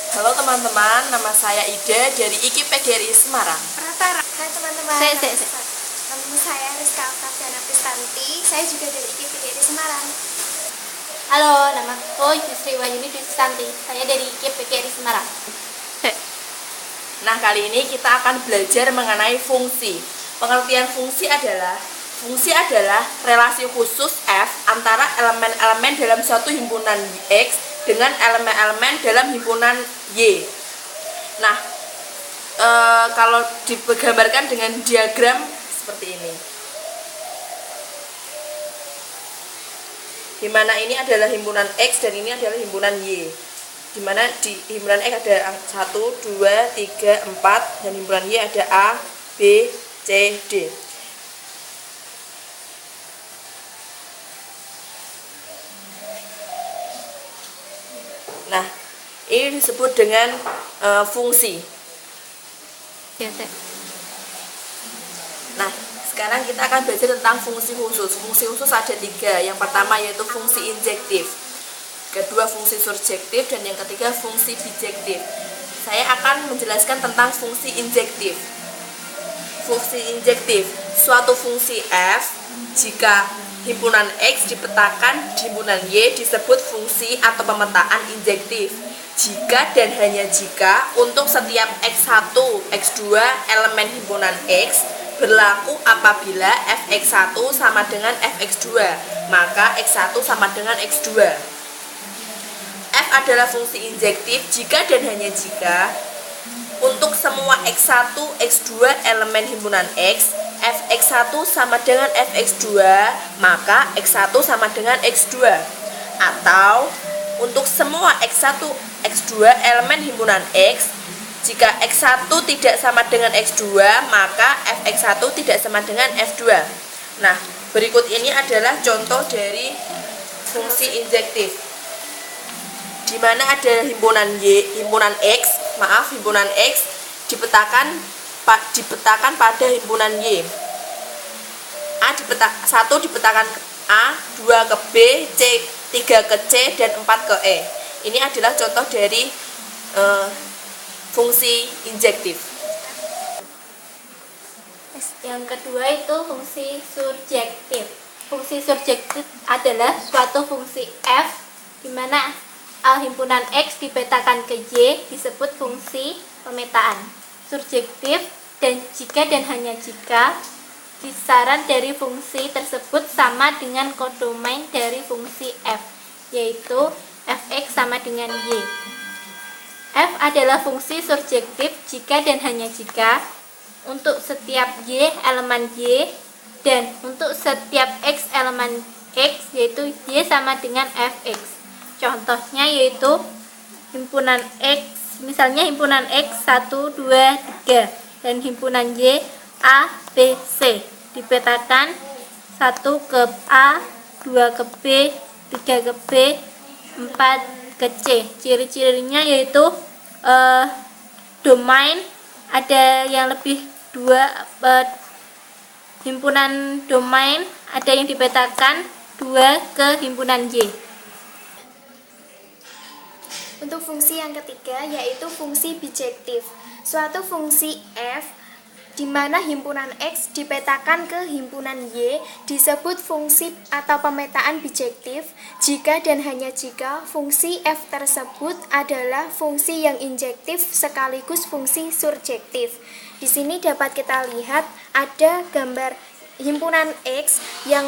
Halo teman-teman, nama saya Ida dari IKIP PGRI Semarang. Hai teman-teman, nama saya Rizka Oktaviana Pistanti. Saya juga dari IKIP PGRI Semarang. Halo, nama aku Yusri Wahyuni Pistanti. Saya dari IKIP PGRI Semarang. Nah, kali ini kita akan belajar mengenai fungsi. Pengertian fungsi adalah relasi khusus F antara elemen-elemen dalam suatu himpunan X dengan elemen-elemen dalam himpunan Y. Nah, kalau digambarkan dengan diagram seperti ini, di mana ini adalah himpunan X dan ini adalah himpunan Y. Di mana di himpunan X ada 1, 2, 3, 4 dan himpunan Y ada A, B, C, D. Nah, ini disebut dengan fungsi. Nah, sekarang kita akan belajar tentang fungsi khusus. Fungsi khusus ada 3. Yang pertama yaitu fungsi injektif, kedua fungsi surjektif, dan yang ketiga fungsi bijektif. Saya akan menjelaskan tentang fungsi injektif. Fungsi injektif, suatu fungsi F jika himpunan X dipetakan di himpunan Y disebut fungsi atau pemetaan injektif. Jika dan hanya jika untuk setiap X1, X2 elemen himpunan X berlaku apabila Fx1 sama dengan Fx2, maka X1 sama dengan X2. F adalah fungsi injektif jika dan hanya jika untuk semua X1, X2 elemen himpunan X, Fx1 sama dengan Fx2, maka X1 sama dengan X2. Atau untuk semua X1, X2 elemen himpunan X, jika X1 tidak sama dengan X2, maka Fx1 tidak sama dengan F2. Nah, berikut ini adalah contoh dari fungsi injektif. Di mana ada himpunan himpunan X dipetakan pada himpunan Y. 1 dipetakan ke A, 2 ke B, 3 ke C, dan 4 ke E. Ini adalah contoh dari fungsi injektif. Yang kedua itu fungsi surjektif. Fungsi surjektif adalah suatu fungsi F di mana himpunan X dipetakan ke Y disebut fungsi pemetaan. Surjektif dan jika dan hanya jika kisaran dari fungsi tersebut sama dengan kodomain dari fungsi F, yaitu Fx sama dengan Y. F adalah fungsi surjektif jika dan hanya jika untuk setiap Y elemen Y dan untuk setiap X elemen X, yaitu Y sama dengan Fx. Contohnya yaitu himpunan X, misalnya himpunan X 1, 2, 3 dan himpunan Y A, B, C dipetakan 1 ke A, 2 ke B, 3 ke B, 4 ke C. Ciri-cirinya yaitu domain ada yang lebih himpunan domain ada yang dipetakan 2 ke himpunan Y. Untuk fungsi yang ketiga yaitu fungsi bijektif. Suatu fungsi F di mana himpunan X dipetakan ke himpunan Y disebut fungsi atau pemetaan bijektif jika dan hanya jika fungsi F tersebut adalah fungsi yang injektif sekaligus fungsi surjektif. Di sini dapat kita lihat ada gambar himpunan X yang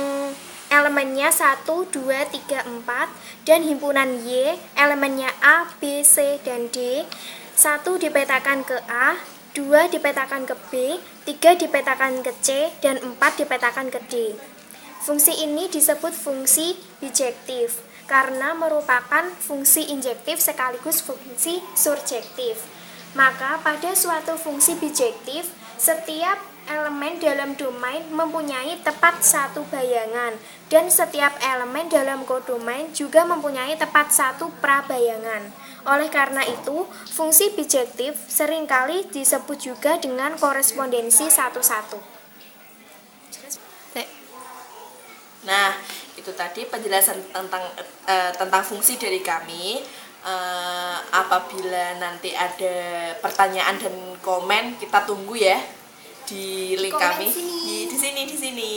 elemennya 1, 2, 3, 4 dan himpunan Y elemennya A, B, C, dan D. 1 dipetakan ke A, 2 dipetakan ke B, 3 dipetakan ke C, dan 4 dipetakan ke D. Fungsi ini disebut fungsi bijektif karena merupakan fungsi injektif sekaligus fungsi surjektif. Maka pada suatu fungsi bijektif, setiap elemen dalam domain mempunyai tepat satu bayangan dan setiap elemen dalam kodomain juga mempunyai tepat satu prabayangan. Oleh karena itu, fungsi bijektif seringkali disebut juga dengan korespondensi satu-satu. Nah, itu tadi penjelasan tentang fungsi dari kami. Apabila nanti ada pertanyaan dan komen, kita tunggu ya di link Komen kami sini. di sini.